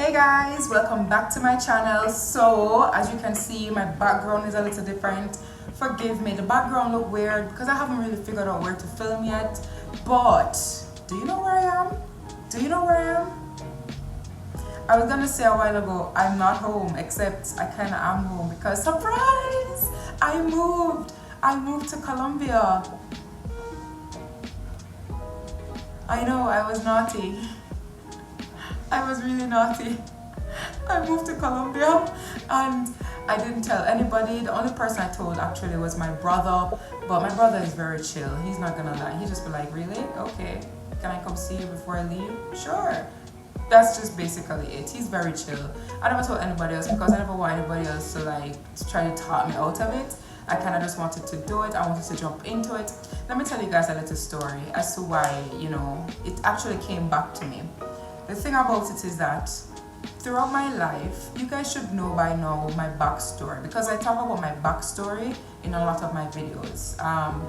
Hey guys, welcome back to my channel. So as you can see, my background is a little different. Forgive me, the background look weird because I haven't really figured out where to film yet. But do you know where I am? Do you know where I am? I was gonna say a while ago I'm not home, except I kinda am home because surprise! I moved to Colombia. I know, I was naughty. I was really naughty. I moved to Colombia and I didn't tell anybody. The only person I told actually was my brother, but my brother is very chill. He's not gonna lie. He just be like, really? Okay. Can I come see you before I leave? Sure. That's just basically it. He's very chill. I never told anybody else because I never want anybody else to try to talk me out of it. I kind of just wanted to do it. I wanted to jump into it. Let me tell you guys a little story as to why, it actually came back to me. The thing about it is that throughout my life, you guys should know by now my backstory, because I talk about my backstory in a lot of my videos,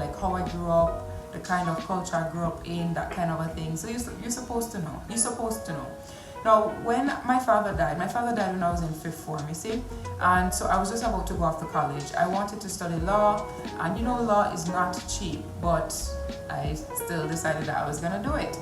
like how I grew up, the kind of culture I grew up in, that kind of a thing. So you're supposed to know. You're supposed to know. Now, when my father died when I was in 5th form, you see, and so I was just about to go off to college. I wanted to study law, and law is not cheap, but I still decided that I was gonna do it.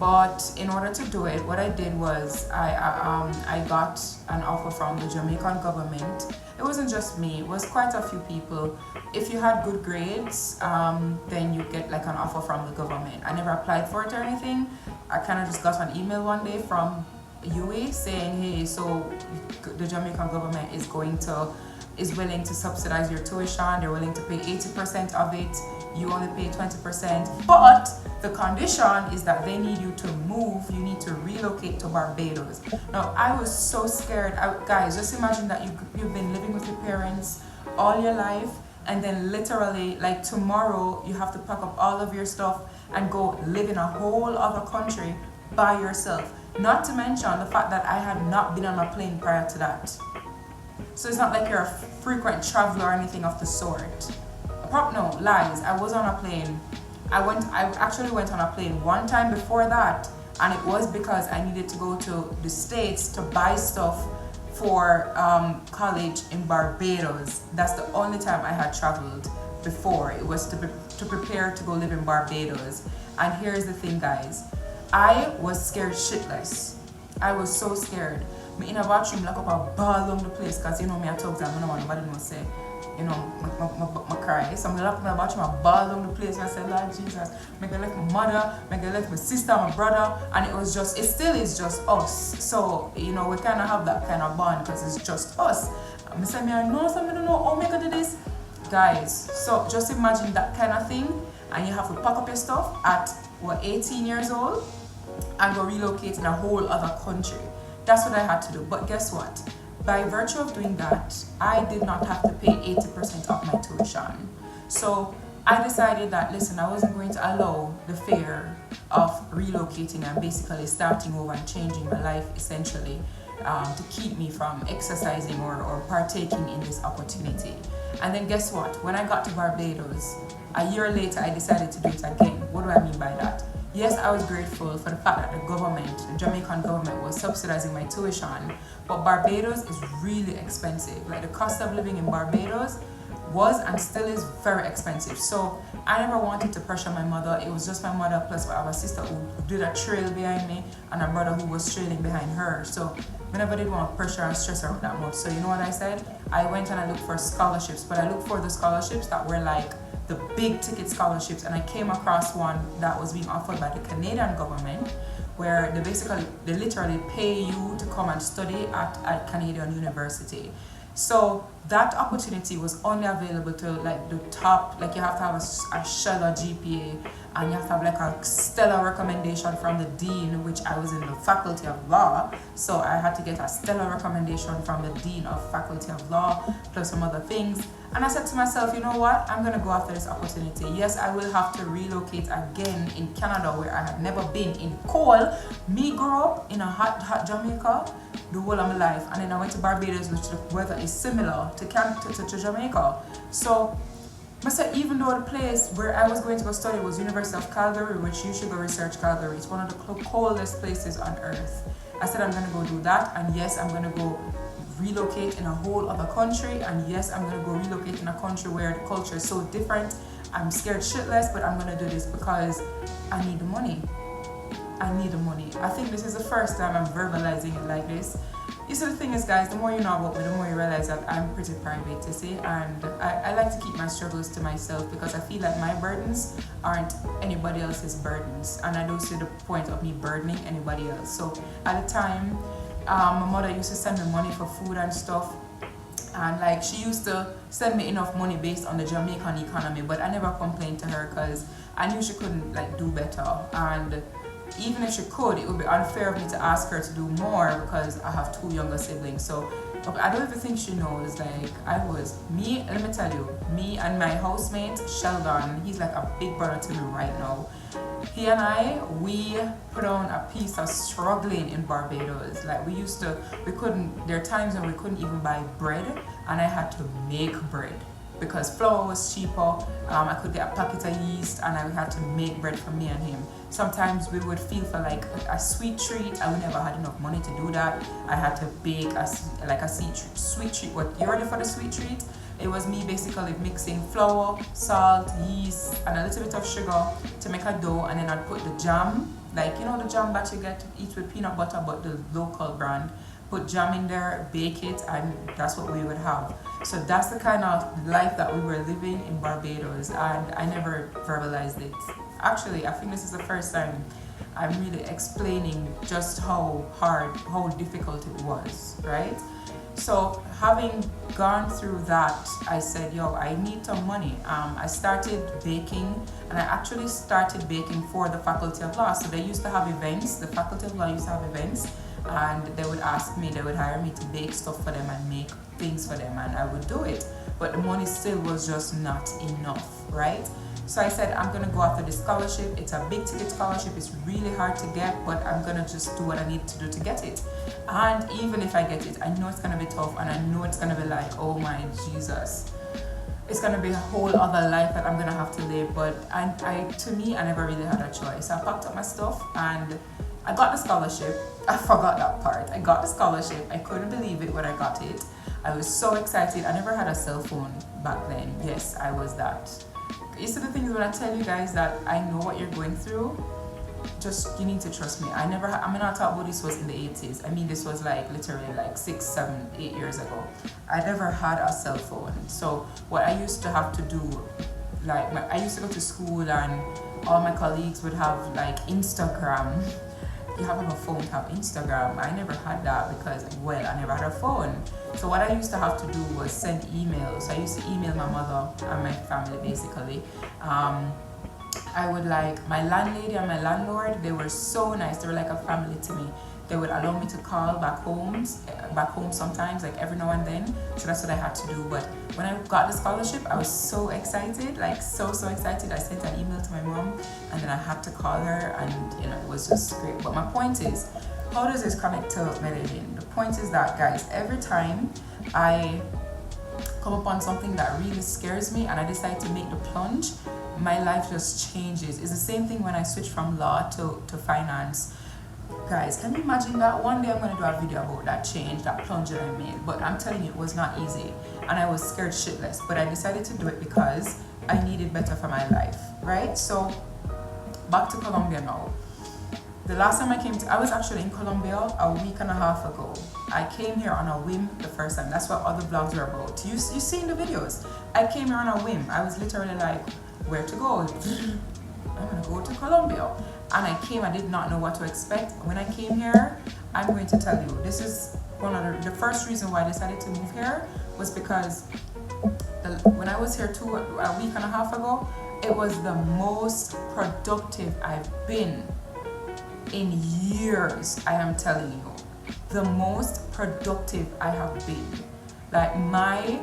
But in order to do it, what I did was I got an offer from the Jamaican government. It wasn't just me, it was quite a few people. If you had good grades, then you get like an offer from the government. I never applied for it or anything. I kind of just got an email one day from UA saying, hey, so the Jamaican government is willing to subsidize your tuition. They're willing to pay 80% of it. You only pay 20%, but the condition is that they need you to move. You need to relocate to Barbados. Now, I was so scared. Guys, just imagine that you've been living with your parents all your life, and then literally, like tomorrow, you have to pack up all of your stuff and go live in a whole other country by yourself. Not to mention the fact that I had not been on a plane prior to that. So it's not like you're a frequent traveler or anything of the sort. No, lies. I was on a plane. I actually went on a plane one time before that, and it was because I needed to go to the States to buy stuff for college in Barbados. That's the only time I had traveled before. It was to prepare to go live in Barbados. And here's the thing, guys. I was scared shitless. I was so scared. Me in a bathroom, lock up a ball on the place, because me I talk to them, I don't want nobody to say. I cry. So I'm lock up my bathroom, I ball on the place, and I said, Lord Jesus, make I like my mother, make I like my sister, my brother, and it still is just us. So, we kind of have that kind of bond because it's just us. I say, I know something, I don't know how make I do this. Guys, so just imagine that kind of thing, and you have to pack up your stuff at, 18 years old, and go relocate in a whole other country. That's what I had to do. But guess what? By virtue of doing that, I did not have to pay 80% of my tuition. So I decided that, listen, I wasn't going to allow the fear of relocating and basically starting over and changing my life essentially to keep me from exercising or partaking in this opportunity. And then guess what? When I got to Barbados, a year later, I decided to do it again. What do I mean by that? Yes, I was grateful for the fact that the Jamaican government was subsidizing my tuition, but Barbados is really expensive. Like the cost of living in Barbados was and still is very expensive. So I never wanted to pressure my mother. It was just my mother plus I have a sister who did a trail behind me and a brother who was trailing behind her. So I never did want to pressure and stress her out that much. So you know what I said? I went and I looked for scholarships, but I looked for the scholarships that were like the big ticket scholarships, and I came across one that was being offered by the Canadian government, where they literally pay you to come and study at Canadian University. So that opportunity was only available to like the top, like you have to have a stellar GPA, and you have to have like a stellar recommendation from the dean, which I was in the faculty of law, so I had to get a stellar recommendation from the dean of faculty of law plus some other things. And I said to myself, you know what, I'm gonna go after this opportunity. Yes, I will have to relocate again in Canada, where I had never been, in cold. Me grew up in a hot Jamaica the whole of my life, and then I went to Barbados, which the weather is similar to Jamaica. So I said, even though the place where I was going to go study was University of Calgary, which you should go research Calgary. It's one of the coldest places on earth. I said I'm gonna go do that, and yes, I'm gonna go relocate in a whole other country, and yes, I'm gonna go relocate in a country where the culture is so different. I'm scared shitless, but I'm gonna do this because I need the money. I need the money. I think this is the first time I'm verbalizing it like this. You see, the thing is, guys, the more you know about me, the more you realize that I'm pretty private, you see, and I like to keep my struggles to myself because I feel like my burdens aren't anybody else's burdens, and I don't see the point of me burdening anybody else. So at the time, my mother used to send me money for food and stuff, and like she used to send me enough money based on the Jamaican economy, but I never complained to her because I knew she couldn't like do better, and even if she could, it would be unfair of me to ask her to do more because I have 2 younger siblings. So I don't even think she knows, like, let me tell you, me and my housemate Sheldon, he's like a big brother to me right now. He and we put on a piece of struggling in Barbados. Like there are times when we couldn't even buy bread, and I had to make bread because flour was cheaper. I could get a packet of yeast, and I had to make bread for me and him. Sometimes we would feel for like a sweet treat, and we never had enough money to do that. I had to bake a sweet treat. What, you ready for the sweet treat? It was me basically mixing flour, salt, yeast, and a little bit of sugar to make a dough, and then I'd put the jam, like you know the jam that you get to eat with peanut butter, but the local brand. Put jam in there, bake it, and that's what we would have. So that's the kind of life that we were living in Barbados, and I never verbalized it. Actually, I think this is the first time I'm really explaining just how hard, how difficult it was, right? So having gone through that, I said, yo, I need some money. I started baking, and I actually started baking for the Faculty of Law. So they used to have events, the Faculty of Law used to have events, and they would hire me to bake stuff for them and make things for them, and I would do it. But the money still was just not enough, right? So I said, I'm gonna go after this scholarship. It's a big ticket scholarship, it's really hard to get, but I'm gonna just do what I need to do to get it. And even if I get it, I know it's gonna be tough, and I know it's gonna be like, oh my Jesus, it's gonna be a whole other life that I'm gonna have to live. But to me, I never really had a choice. So I packed up my stuff and I got the scholarship. I forgot that part. I got the scholarship. I couldn't believe it when I got it. I was so excited. I never had a cell phone back then. Yes, I was that. You see, the thing is, when I tell you guys that I know what you're going through, just, you need to trust me. I mean, I thought about this was in the 80s. I mean, this was like literally like 6, 7, 8 years ago. I never had a cell phone. So what I used to have to do, like, I used to go to school and all my colleagues would have like Instagram. You have to have a phone to have Instagram. I never had that because, well, I never had a phone. So what I used to have to do was send emails. I used to email my mother and my family basically. I would like, my landlady and my landlord, they were so nice. They were like a family to me. They would allow me to call back home sometimes, like every now and then. So that's what I had to do. But when I got the scholarship, I was so excited, like so excited. I sent an email to my mom, and then I had to call her, and it was just great. But my point is, how does this connect to Medellin? The point is that, guys, every time I come upon something that really scares me and I decide to make the plunge, my life just changes. It's the same thing when I switch from law to finance. Guys, can you imagine that? One day I'm going to do a video about that change, that plunge that I made. But I'm telling you, it was not easy. And I was scared shitless. But I decided to do it because I needed better for my life, right? So, back to Colombia now. The last time I was actually in Colombia a week and a half ago. I came here on a whim the first time. That's what other vlogs are about. You see in the videos. I came here on a whim. I was literally like, where to go? I'm going to go to Colombia. And I came, I did not know what to expect. When I came here, I'm going to tell you, this is one of the first reason why I decided to move here was because when I was here a week and a half ago, it was the most productive I've been in years. I am telling you, the most productive I have been. Like, my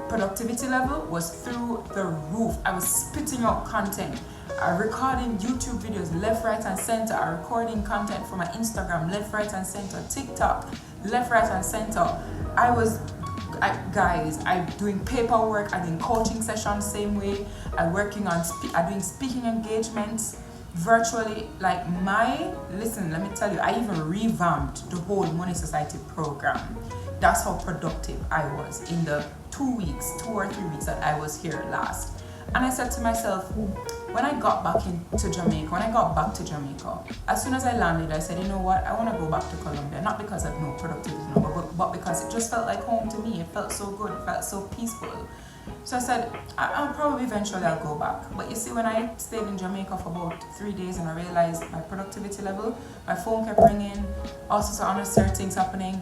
productivity level was through the roof. I was spitting out content. I'm recording YouTube videos left, right, and center. I'm recording content for my Instagram left, right, and center. TikTok left, right, and center. I'm doing paperwork. I'm doing coaching sessions same way. I'm doing speaking engagements. virtually, like listen, let me tell you, I even revamped the whole Money Society program. That's how productive I was in the 2 or 3 weeks that I was here last. And I said to myself, when I got back to Jamaica, as soon as I landed, I said, you know what, I want to go back to Colombia. Not because of no productivity, no, but because it just felt like home to me. It felt so good, it felt so peaceful. So I said, I'll probably eventually I'll go back. But you see, when I stayed in Jamaica for about 3 days and I realized my productivity level, my phone kept ringing, all sorts of unnecessary things happening.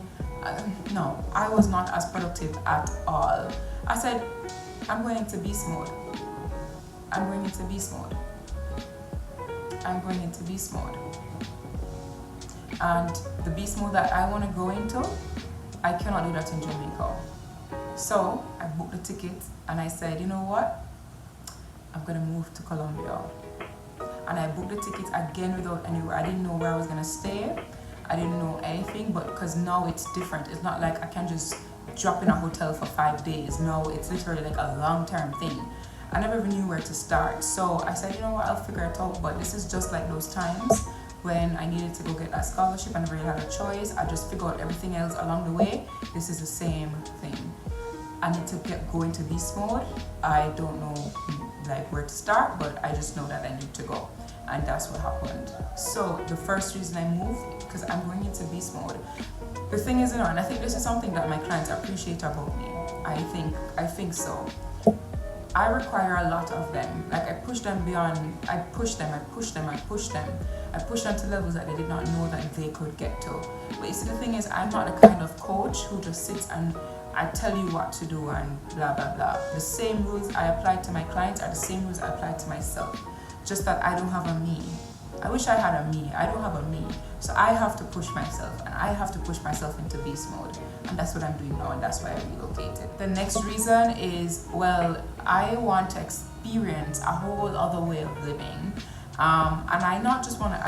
No, I was not as productive at all. I said, I'm going into beast mode. I'm going into beast mode. And the beast mode that I want to go into, I cannot do that in Jamaica. So I booked the ticket and I said, you know what? I'm going to move to Colombia. And I booked the ticket again without anywhere. I didn't know where I was going to stay. I didn't know anything, but because now it's different. It's not like I can just drop in a hotel for 5 days. No, it's literally like a long-term thing. I never even knew where to start. So I said, you know what, I'll figure it out. But this is just like those times when I needed to go get that scholarship and I really had a choice. I just figured out everything else along the way. This is the same thing. I need to go into beast mode. I don't know like where to start, but I just know that I need to go. And that's what happened. So the first reason I moved, because I'm going into beast mode. The thing is, and I think this is something that my clients appreciate about me. I think so. I require a lot of them. Like I push them beyond, I push them to levels that they did not know that they could get to. But you see, the thing is, I'm not the kind of coach who just sits and I tell you what to do and blah, blah, blah. The same rules I apply to my clients are the same rules I apply to myself. Just that I don't have a me. I wish I had a me. I don't have a me. So I have to push myself, and I have to push myself into beast mode. And that's what I'm doing now, and that's why I relocated. The next reason is, well, I want to experience a whole other way of living. And I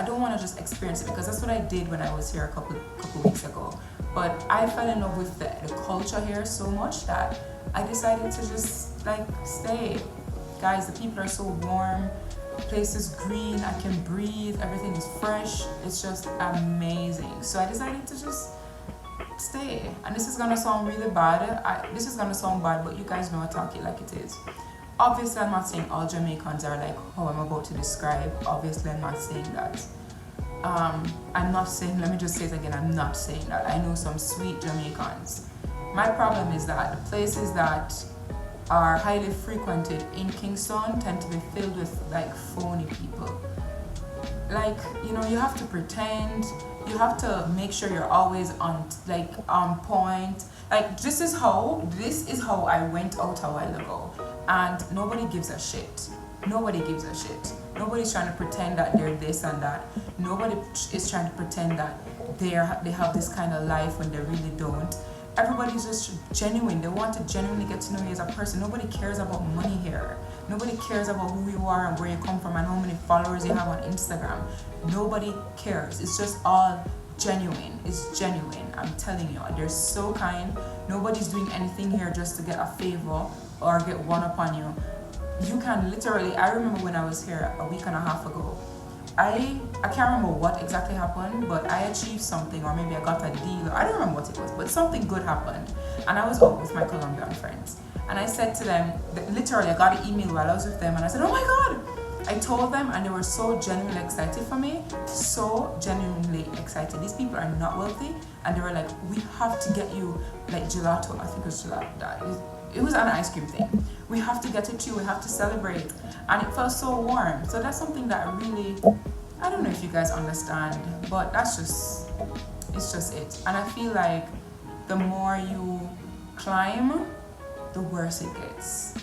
don't want to just experience it, because that's what I did when I was here a couple weeks ago. But I fell in love with the culture here so much that I decided to just like stay. Guys, the people are so warm. The place is green, I can breathe, everything is fresh. It's just amazing. So I decided to just stay. And this is gonna sound really bad. This is gonna sound bad, but you guys know I talk it like it is. Obviously, I'm not saying all Jamaicans are like how I'm about to describe. Obviously, I'm not saying that. I'm not saying, let me just say it again, I'm not saying that. I know some sweet Jamaicans. My problem is that the places that are highly frequented in Kingston tend to be filled with like phony people. Like, you know, you have to pretend, you have to make sure you're always on point. Like this is how I went out a while ago, and nobody gives a shit. Nobody's trying to pretend that they're this and that. Nobody is trying to pretend that they have this kind of life when they really don't. Everybody's just genuine. They want to genuinely get to know you as a person. Nobody cares about money here. Nobody cares about who you are and where you come from and how many followers you have on Instagram. Nobody cares. It's just all genuine. It's genuine. I'm telling you. They're so kind. Nobody's doing anything here just to get a favor or get one up on you. You can literally, I remember when I was here a week and a half ago, I can't remember what exactly happened, but I achieved something, or maybe I got a deal. I don't remember what it was, but something good happened. And I was out with my Colombian friends. And I said to them, literally, I got an email while I was with them, and I said, oh my God! I told them, and they were so genuinely excited for me. So genuinely excited. These people are not wealthy, and they were like, we have to get you like gelato. I think it was gelato. It was an ice cream thing. We have to get it to you, we have to celebrate. And it felt so warm. So that's something that really, I don't know if you guys understand, but it's just it. And I feel like the more you climb, the worse it gets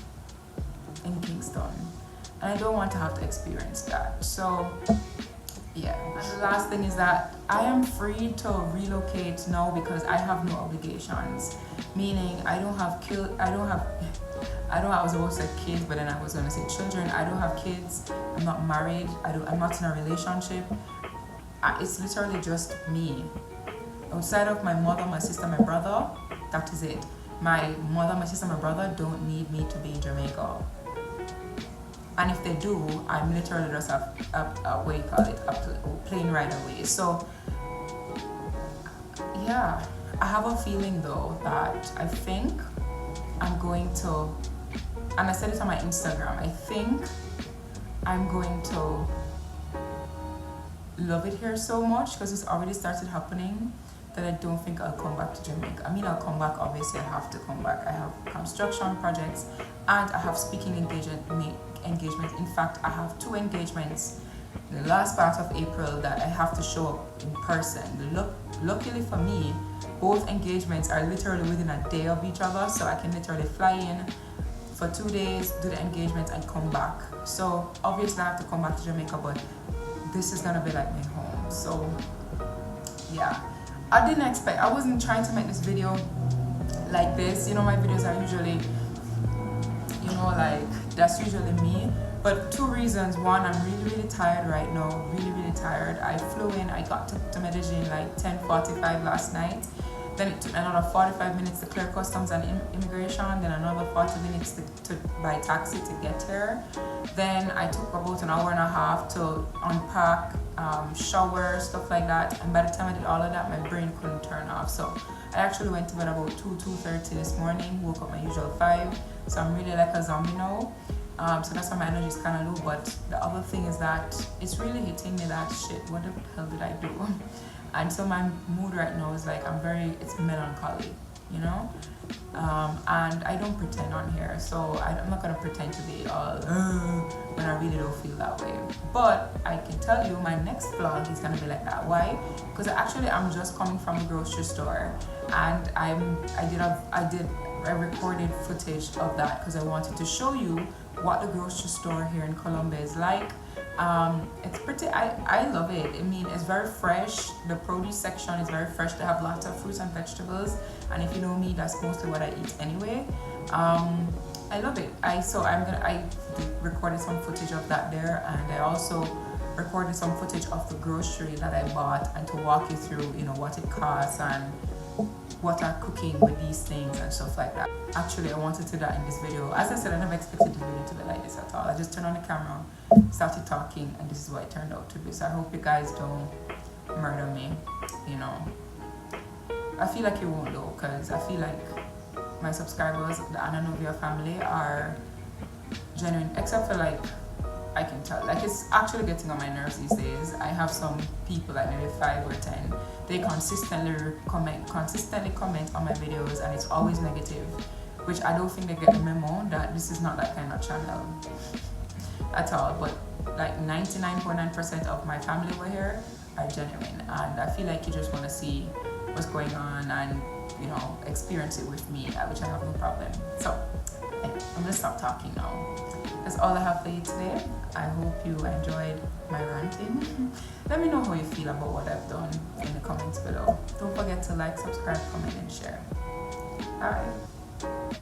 in Kingston. And I don't want to have to experience that. So yeah. And the last thing is that I am free to relocate now because I have no obligations. Meaning I was about to say kids, but then I was going to say children. I don't have kids. I'm not married. I'm not in a relationship. It's literally just me. Outside of my mother, my sister, my brother, that is it. My mother, my sister, my brother don't need me to be in Jamaica. And if they do, I'm literally just a what do you call it, a plane ride away. So yeah, I have a feeling though that I think I'm going to, and I said it on my Instagram, I think I'm going to love it here so much because it's already started happening that I don't think I'll come back to Jamaica. I mean, I'll come back, obviously I have to come back. I have construction projects and I have speaking engagements. In fact, I have 2 engagements in the last part of April that I have to show up in person. Luckily for me, both engagements are literally within a day of each other, so I can literally fly in for 2 days, do the engagement and come back. So obviously I have to come back to Jamaica, but this is gonna be like my home. So yeah, I wasn't trying to make this video like this. You know, my videos are usually, you know, like that's usually me. But 2 reasons. One, I'm really tired right now, really tired. I flew in, I got to Medellin like 10:45 last night. Then it took another 45 minutes to clear customs and immigration, then another 40 minutes to by taxi to get here. Then I took about an hour and a half to unpack, shower, stuff like that. And by the time I did all of that, my brain couldn't turn off. So I actually went to bed about 2:30 this morning, woke up my usual 5. So I'm really like a zombie now. So that's why my energy is kind of low. But the other thing is that it's really hitting me that shit, what the hell did I do? And so my mood right now is like, it's melancholy, you know? And I don't pretend on here, so I'm not gonna pretend to be all when I really don't feel that way. But I can tell you my next vlog is gonna be like that. Why? Because I'm just coming from the grocery store, and I recorded footage of that because I wanted to show you what the grocery store here in Colombia is like. It's pretty, I love it. I mean, it's very fresh. The produce section is very fresh. They have lots of fruits and vegetables, and if you know me, that's mostly what I eat anyway. I love it. I recorded some footage of that there, and I also recorded some footage of the grocery that I bought, and to walk you through, you know, what it costs and what I'm cooking with these things and stuff like that. Actually, I wanted to do that in this video. As I said, I never expected the video to be like this at all. I just turned on the camera, started talking, and this is what it turned out to be. So I hope you guys don't murder me, you know. I feel like you won't though, because I feel like my subscribers, the Novia family, are genuine, except for like, I can tell, like it's actually getting on my nerves these days. I have some people, like maybe 5 or 10, they consistently comment on my videos, and it's always negative, which I don't think they get the memo that this is not that kind of channel at all. But like 99.9% of my family over here are genuine, and I feel like you just want to see what's going on and, you know, experience it with me, which I have no problem. So I'm gonna stop talking now. That's all I have for you today. I hope you enjoyed my ranting. Let me know how you feel about what I've done in the comments below. Don't forget to like, subscribe, comment, and share. Bye.